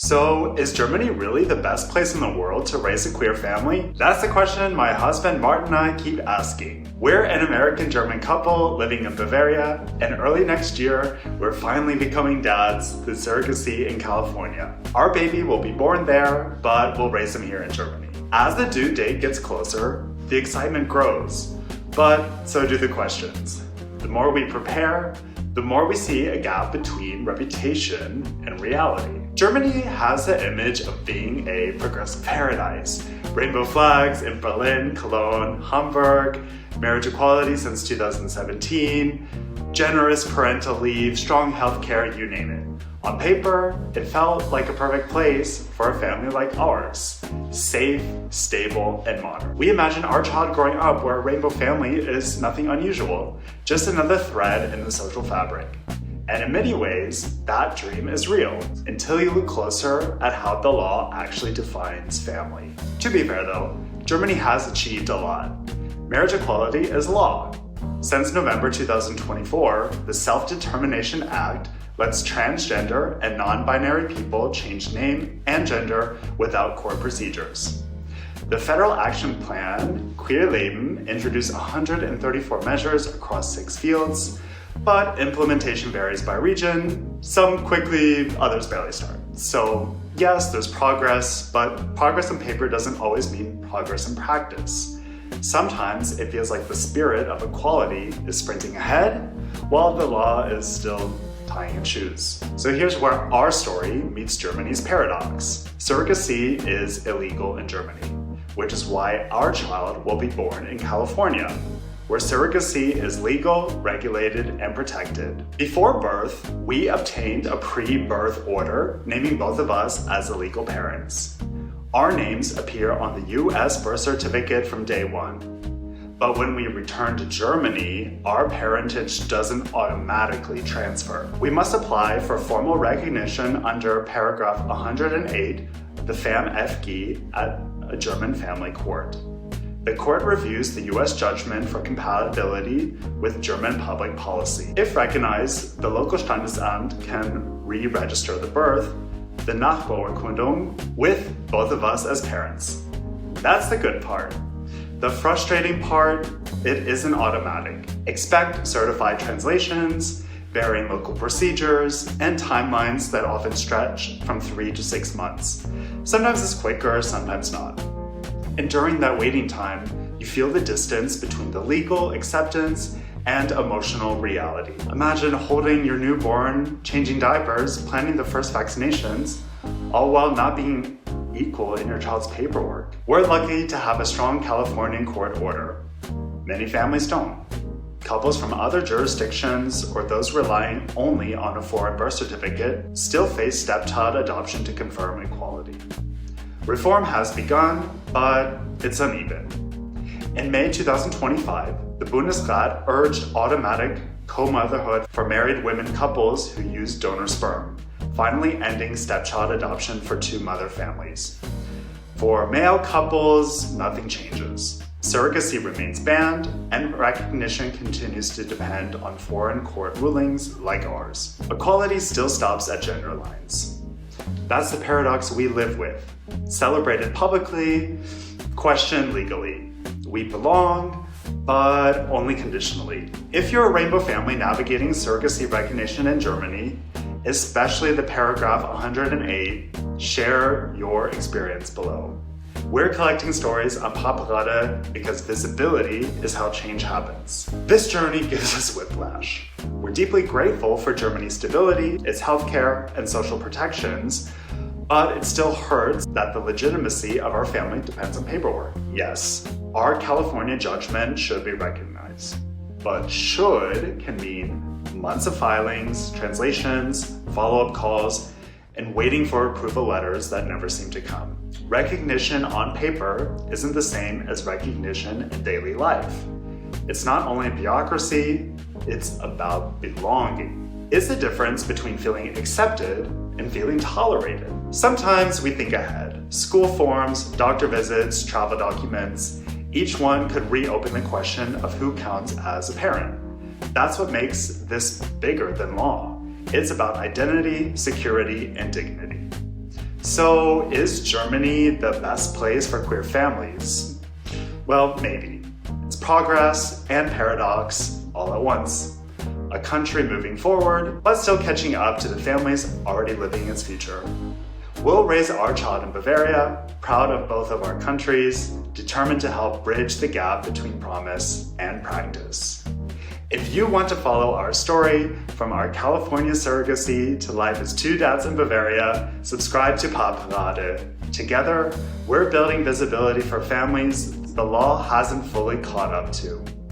So, is Germany really the best place in the world to raise a queer family? That's the question my husband Martin and I keep asking. We're an American-German couple living in Bavaria, and early next year, we're finally becoming dads through surrogacy in California. Our baby will be born there, but we'll raise him here in Germany. As the due date gets closer, the excitement grows, but so do the questions. The more we prepare, the more we see a gap between reputation and reality. Germany has the image of being a progressive paradise. Rainbow flags in Berlin, Cologne, Hamburg, marriage equality since 2017, generous parental leave, strong healthcare, you name it. On paper, it felt like a perfect place for a family like ours. Safe, stable, and modern. We imagine our child growing up where a rainbow family is nothing unusual, just another thread in the social fabric. And in many ways, that dream is real, until you look closer at how the law actually defines family. To be fair though, Germany has achieved a lot. Marriage equality is law. Since November 2024, the Self-Determination Act lets transgender and non-binary people change name and gender without court procedures. The Federal Action Plan, Queer Leben, introduced 134 measures across 6 fields, but implementation varies by region. Some quickly, others barely start. So yes, there's progress, but progress on paper doesn't always mean progress in practice. Sometimes it feels like the spirit of equality is sprinting ahead, while the law is still tying its shoes. So here's where our story meets Germany's paradox. Surrogacy is illegal in Germany, which is why our child will be born in California, where surrogacy is legal, regulated, and protected. Before birth, we obtained a pre-birth order naming both of us as the legal parents. Our names appear on the US birth certificate from day one. But when we return to Germany, our parentage doesn't automatically transfer. We must apply for formal recognition under paragraph 108 of the FamFG at a German family court. The court reviews the US judgment for compatibility with German public policy. If recognized, the local Standesamt can re-register the birth, the Nachbeurkundung, with both of us as parents. That's the good part. The frustrating part, it isn't automatic. Expect certified translations, varying local procedures, and timelines that often stretch from 3 to 6 months. Sometimes it's quicker, sometimes not. And during that waiting time, you feel the distance between the legal acceptance and emotional reality. Imagine holding your newborn, changing diapers, planning the first vaccinations, all while not being equal in your child's paperwork. We're lucky to have a strong Californian court order. Many families don't. Couples from other jurisdictions or those relying only on a foreign birth certificate still face stepchild adoption to confirm equality. Reform has begun, but it's uneven. In May 2025, the Bundesrat urged automatic co-motherhood for married women couples who use donor sperm, finally ending stepchild adoption for 2-mother families. For male couples, nothing changes. Surrogacy remains banned, and recognition continues to depend on foreign court rulings like ours. Equality still stops at gender lines. That's the paradox we live with. Celebrated publicly, questioned legally. We belong, but only conditionally. If you're a rainbow family navigating surrogacy recognition in Germany, especially the paragraph 108, share your experience below. We're collecting stories on Papaarade because visibility is how change happens. This journey gives us whiplash. We're deeply grateful for Germany's stability, its healthcare, and social protections, but it still hurts that the legitimacy of our family depends on paperwork. Yes, our California judgment should be recognized, but should can mean months of filings, translations, follow-up calls, and waiting for approval letters that never seem to come. Recognition on paper isn't the same as recognition in daily life. It's not only bureaucracy, it's about belonging. It's the difference between feeling accepted and feeling tolerated. Sometimes we think ahead. School forms, doctor visits, travel documents, each one could reopen the question of who counts as a parent. That's what makes this bigger than law. It's about identity, security, and dignity. So, is Germany the best place for queer families? Well, maybe. It's progress and paradox all at once. A country moving forward, but still catching up to the families already living its future. We'll raise our child in Bavaria, proud of both of our countries, determined to help bridge the gap between promise and practice. If you want to follow our story, from our California surrogacy to life as two dads in Bavaria, subscribe to Papaarade. Together, we're building visibility for families the law hasn't fully caught up to.